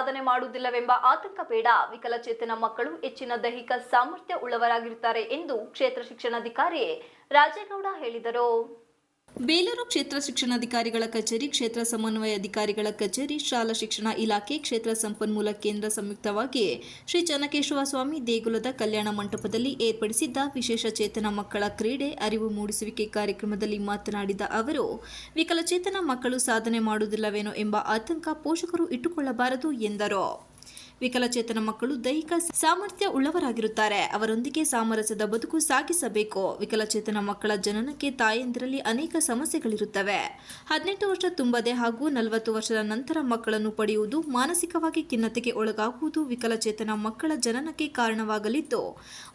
ಸಾಧನೆ ಮಾಡುವುದಿಲ್ಲವೆಂಬ ಆತಂಕ ಬೇಡ. ವಿಕಲಚೇತನ ಮಕ್ಕಳು ಹೆಚ್ಚಿನ ದೈಹಿಕ ಸಾಮರ್ಥ್ಯ ಉಳ್ಳವರಾಗಿರುತ್ತಾರೆ ಎಂದು ಕ್ಷೇತ್ರ ಶಿಕ್ಷಣಾಧಿಕಾರಿ ರಾಜೇಗೌಡ ಹೇಳಿದರು. ಬೇಲೂರು ಕ್ಷೇತ್ರ ಶಿಕ್ಷಣಾಧಿಕಾರಿಗಳ ಕಚೇರಿ, ಕ್ಷೇತ್ರ ಸಮನ್ವಯ ಅಧಿಕಾರಿಗಳ ಕಚೇರಿ, ಶಾಲಾ ಶಿಕ್ಷಣ ಇಲಾಖೆ, ಕ್ಷೇತ್ರ ಸಂಪನ್ಮೂಲ ಕೇಂದ್ರ ಸಂಯುಕ್ತವಾಗಿ ಶ್ರೀ ಚನ್ನಕೇಶವ ಸ್ವಾಮಿ ದೇಗುಲದ ಕಲ್ಯಾಣ ಮಂಟಪದಲ್ಲಿ ಏರ್ಪಡಿಸಿದ್ದ ವಿಶೇಷ ಚೇತನ ಮಕ್ಕಳ ಕ್ರೀಡೆ ಅರಿವು ಮೂಡಿಸುವಿಕೆ ಕಾರ್ಯಕ್ರಮದಲ್ಲಿ ಮಾತನಾಡಿದ ಅವರು, ವಿಕಲಚೇತನ ಮಕ್ಕಳು ಸಾಧನೆ ಮಾಡುವುದಿಲ್ಲವೇನೋ ಎಂಬ ಆತಂಕ ಪೋಷಕರು ಇಟ್ಟುಕೊಳ್ಳಬಾರದು ಎಂದರು. ವಿಕಲಚೇತನ ಮಕ್ಕಳು ದೈಹಿಕ ಸಾಮರ್ಥ್ಯ ಉಳ್ಳವರಾಗಿರುತ್ತಾರೆ. ಅವರೊಂದಿಗೆ ಸಾಮರಸ್ಯದ ಬದುಕು ಸಾಗಿಸಬೇಕು. ವಿಕಲಚೇತನ ಮಕ್ಕಳ ಜನನಕ್ಕೆ ತಾಯಂದಿರಲ್ಲಿ ಅನೇಕ ಸಮಸ್ಯೆಗಳಿರುತ್ತವೆ. 18 ವರ್ಷ ತುಂಬದೆ ಹಾಗೂ 40 ವರ್ಷದ ನಂತರ ಮಕ್ಕಳನ್ನು ಪಡೆಯುವುದು, ಮಾನಸಿಕವಾಗಿ ಖಿನ್ನತೆಗೆ ಒಳಗಾಗುವುದು ವಿಕಲಚೇತನ ಮಕ್ಕಳ ಜನನಕ್ಕೆ ಕಾರಣವಾಗಲಿದ್ದು,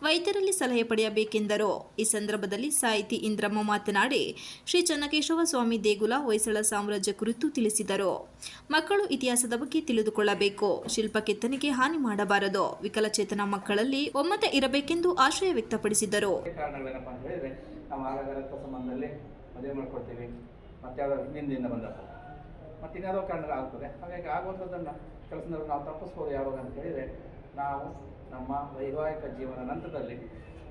ವೈದ್ಯರಲ್ಲಿ ಸಲಹೆ ಪಡೆಯಬೇಕೆಂದರು. ಈ ಸಂದರ್ಭದಲ್ಲಿ ಸಾಹಿತಿ ಇಂದ್ರಮ್ಮ ಮಾತನಾಡಿ, ಶ್ರೀ ಚನ್ನಕೇಶವ ಸ್ವಾಮಿ ದೇಗುಲ ಹೊಯ್ಸಳ ಸಾಮ್ರಾಜ್ಯ ಕುರಿತು ತಿಳಿಸಿದರು. ಮಕ್ಕಳು ಇತಿಹಾಸದ ಬಗ್ಗೆ ತಿಳಿದುಕೊಳ್ಳಬೇಕು. ಶಿಲ್ಪ ಕೆತ್ತನೆ ಹಾನಿ ಮಾಡಬಾರದು. ವಿಕಲಚೇತನ ಮಕ್ಕಳಲ್ಲಿ ಒಮ್ಮತ ಇರಬೇಕೆಂದು ಆಶಯ ವ್ಯಕ್ತಪಡಿಸಿದರು. ಕಾರಣಗಳೇನಪ್ಪ ಅಂತ ಹೇಳಿದ್ರೆ, ನಾವು ಆಗಾಗ ರಕ್ತ ಸಂಬಂಧದಲ್ಲಿ ಮದುವೆ ಮಾಡ್ಕೊಳ್ತೀವಿ, ಮತ್ತೆ ಯಾವುದೋ ಹಿಂದಿಂದ ಬಂದದ್ದು ಮತ್ತೆ ಇನ್ಯಾವುದೋ ಕಾರಣಗಳಾಗ್ತದೆ. ಹಾಗಾಗಿ ಆಗುವಂಥದ್ದನ್ನು ಕೆಲಸದಲ್ಲಿ ನಾವು ತಪ್ಪಿಸ್ಬೋದು ಯಾವಾಗ ಅಂತ ಹೇಳಿದರೆ, ನಾವು ನಮ್ಮ ವೈವಾಹಿಕ ಜೀವನ ನಂತರದಲ್ಲಿ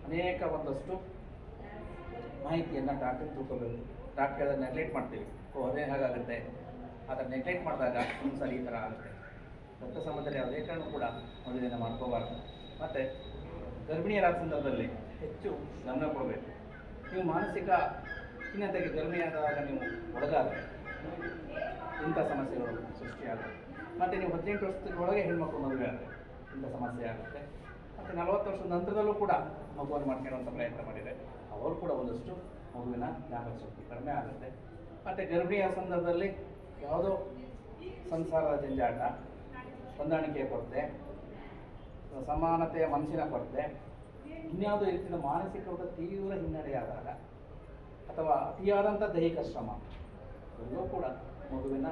ಅನೇಕ ಒಂದಷ್ಟು ಮಾಹಿತಿಯನ್ನು ಡಾಕ್ಟರ್ ತಿಳ್ಕೊಬೇಕು. ಡಾಕ್ಟರ್ ಅದನ್ನು ನೆಗ್ಲೆಕ್ಟ್ ಮಾಡ್ತೀವಿ. ಅದೇ ಹಾಗಾಗುತ್ತೆ, ಅದನ್ನು ನೆಗ್ಲೆಕ್ಟ್ ಮಾಡಿದಾಗ ಒಂದು ಸರಿ ಈ ಥರ ಆಗುತ್ತೆ. ರಕ್ತ ಸಂಬಂಧದಲ್ಲಿ ಯಾವುದೇ ಕಾರಣ ಕೂಡ ಮದುವೆಯನ್ನು ಮಾಡ್ಕೋಬಾರ್ದು. ಮತ್ತು ಗರ್ಭಿಣಿಯರಾದ ಸಂದರ್ಭದಲ್ಲಿ ಹೆಚ್ಚು ಗಮನ ಕೊಡಬೇಕು. ನೀವು ಮಾನಸಿಕ ಖಿನ್ನತೆಗೆ ಗರ್ಭಿಣಿಯಾದಾಗ ನೀವು ಒಳಗಾದರೆ ಇಂಥ ಸಮಸ್ಯೆಗಳು ಸೃಷ್ಟಿಯಾಗುತ್ತೆ. ಮತ್ತು ನೀವು 18 ವರ್ಷದ ಒಳಗೆ ಹೆಣ್ಮಕ್ಳು ಮದುವೆ ಆದರೆ ಇಂಥ ಸಮಸ್ಯೆ ಆಗುತ್ತೆ. ಮತ್ತು 40 ವರ್ಷದ ನಂತರದಲ್ಲೂ ಕೂಡ ಮಗುವನ್ನು ಮಾಡ್ಕೊಳ್ಳುವಂಥ ಪ್ರಯತ್ನ ಮಾಡಿದರೆ ಅವರು ಕೂಡ ಒಂದಷ್ಟು ಮಗುವಿನ ಜ್ಞಾಪಕ ಶಕ್ತಿ ಕಡಿಮೆ ಆಗುತ್ತೆ. ಮತ್ತು ಗರ್ಭಿಣಿಯ ಸಂದರ್ಭದಲ್ಲಿ ಯಾವುದೋ ಸಂಸಾರದ ಜಂಜಾಟ, ಹೊಂದಾಣಿಕೆಯ ಕೊರತೆ, ಸಮಾನತೆಯ ಮನಸ್ಸಿನ ಕೊರತೆ, ಇನ್ಯಾವುದೋ ರೀತಿಯ ಮಾನಸಿಕವಾದ ತೀವ್ರ ಹಿನ್ನಡೆಯಾದಾಗ ಅಥವಾ ಅತಿಯಾದಂಥ ದೈಹಿಕ ಶ್ರಮ ಎಲ್ಲವೂ ಕೂಡ ಮಗುವಿನ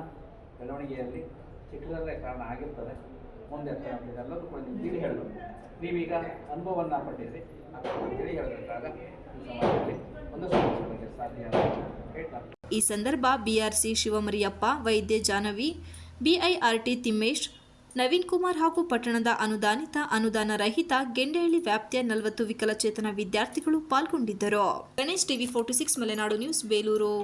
ಬೆಳವಣಿಗೆಯಲ್ಲಿ ಚಿಕ್ಕದಲ್ಲೇ ಕಾರಣ ಆಗಿರ್ತದೆ. ಮುಂದೆ ಎಲ್ಲದೂ ಕೂಡ ನೀವು ತಿಳಿ ಹೇಳಬೇಕು. ನೀವೀಗ ಅನುಭವವನ್ನು ಪಟ್ಟಿದ್ರಿ, ಅದನ್ನು ತಿಳಿ ಹೇಳಬೇಕಾಗ ಈ ಸಮಾಜದಲ್ಲಿ ಒಂದಷ್ಟು ಬಗ್ಗೆ ಸಾಧ್ಯ ಹೇಳ್ತಾರೆ. ಈ ಸಂದರ್ಭ ಬಿಆರ್ಸಿ ಶಿವಮರಿಯಪ್ಪ, ವೈದ್ಯ ಜಾಹ್ನವಿ, ಬಿಐಆರ್ಟಿ ತಿಮ್ಮೇಶ್, ನವೀನ್ ಕುಮಾರ್ ಹಾಗೂ ಪಟ್ಟಣದ ಅನುದಾನಿತ, ಅನುದಾನ ರಹಿತ ಗೆಂಡೆಹಳ್ಳಿ ವ್ಯಾಪ್ತಿಯ 40 ವಿಕಲಚೇತನ ವಿದ್ಯಾರ್ಥಿಗಳು ಪಾಲ್ಗೊಂಡಿದ್ದರು. Ganesh, TV 46 Malenadu news, Belur.